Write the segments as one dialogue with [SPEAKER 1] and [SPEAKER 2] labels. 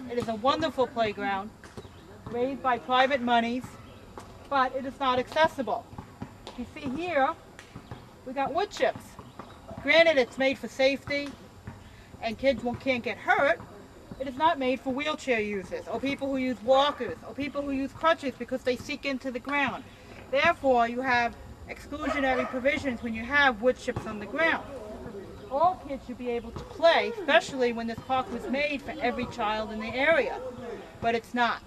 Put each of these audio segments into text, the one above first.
[SPEAKER 1] It is a wonderful playground, raised by private monies, but it is not accessible. You see here, we got wood chips. Granted, it's made for safety and kids can't get hurt. It is not made for wheelchair users or people who use walkers or people who use crutches because they sink into the ground. Therefore, you have exclusionary provisions when you have wood chips on the ground. All kids should be able to play, especially when this park was made for every child in the area, but it's not.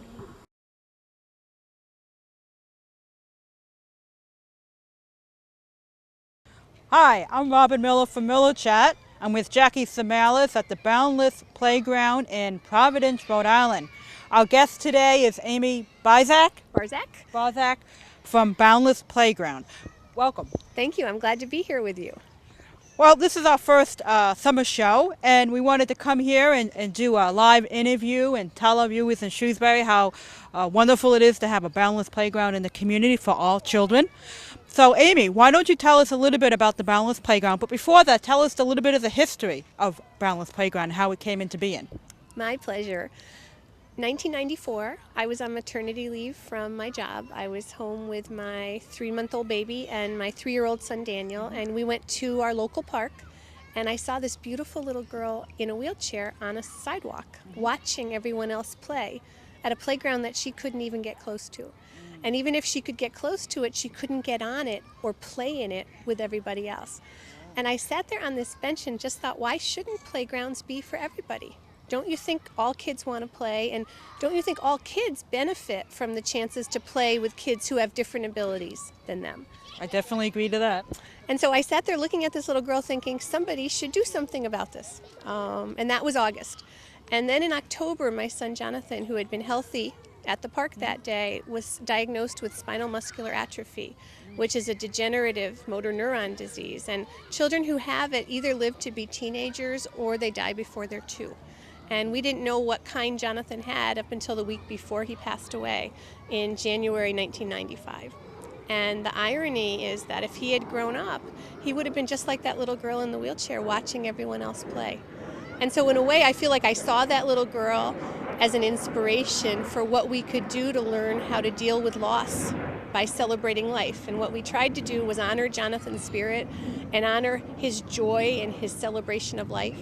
[SPEAKER 1] Hi, I'm Robin Miller from Miller Chat. I'm with Jackie Samalis at the Boundless Playground in Providence, Rhode Island. Our guest today is Amy Barzach. Barzach from Boundless Playground. Welcome.
[SPEAKER 2] Thank you. I'm glad to be here with you.
[SPEAKER 1] Well, this is our first summer show, and we wanted to come here and do a live interview and tell our viewers in Shrewsbury how wonderful it is to have a Boundless Playground in the community for all children. So, Amy, why don't you tell us a little bit about the Boundless Playground? But before that, tell us a little bit of the history of Boundless Playground and how it came into being.
[SPEAKER 2] My pleasure. 1994, I was on maternity leave from my job. I was home with my 3-month-old baby and my 3-year-old son Daniel, and we went to our local park, and I saw this beautiful little girl in a wheelchair on a sidewalk watching everyone else play at a playground that she couldn't even get close to. And even if she could get close to it, she couldn't get on it or play in it with everybody else. And I sat there on this bench and just thought, why shouldn't playgrounds be for everybody? Don't you think all kids want to play? And don't you think all kids benefit from the chances to play with kids who have different abilities than them?
[SPEAKER 1] I definitely agree to that.
[SPEAKER 2] And so I sat there looking at this little girl thinking, somebody should do something about this. And that was August. And then in October, my son Jonathan, who had been healthy at the park that day, was diagnosed with spinal muscular atrophy, which is a degenerative motor neuron disease. And children who have it either live to be teenagers or they die before they're 2. And we didn't know what kind Jonathan had up until the week before he passed away in January 1995. And the irony is that if he had grown up, he would have been just like that little girl in the wheelchair watching everyone else play. And so in a way, I feel like I saw that little girl as an inspiration for what we could do to learn how to deal with loss by celebrating life. And what we tried to do was honor Jonathan's spirit and honor his joy and his celebration of life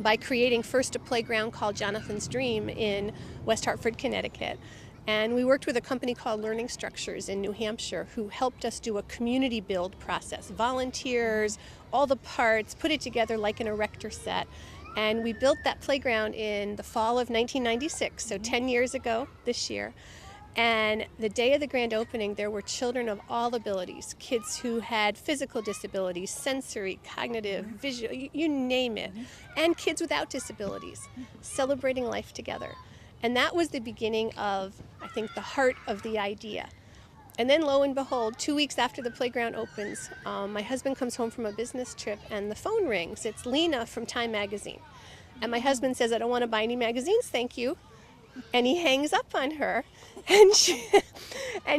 [SPEAKER 2] by creating first a playground called Jonathan's Dream in West Hartford, Connecticut. And we worked with a company called Learning Structures in New Hampshire who helped us do a community build process. Volunteers, all the parts, put it together like an erector set. And we built that playground in the fall of 1996, so 10 years ago this year. And the day of the grand opening, there were children of all abilities, kids who had physical disabilities, sensory, cognitive, visual, you name it, and kids without disabilities, celebrating life together. And that was the beginning of, I think, the heart of the idea. And then lo and behold, 2 weeks after the playground opens, my husband comes home from a business trip and the phone rings. It's Lena from Time Magazine. And my husband says, I don't want to buy any magazines, thank you. And he hangs up on her, and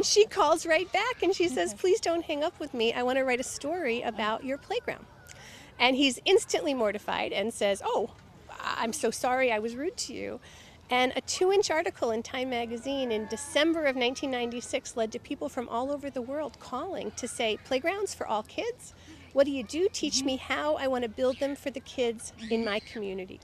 [SPEAKER 2] she calls right back and she says, please don't hang up with me. I want to write a story about your playground. And he's instantly mortified and says, oh, I'm so sorry I was rude to you. And a 2-inch article in Time Magazine in December of 1996 led to people from all over the world calling to say, playgrounds for all kids? What do you do? Teach me how. I want to build them for the kids in my community.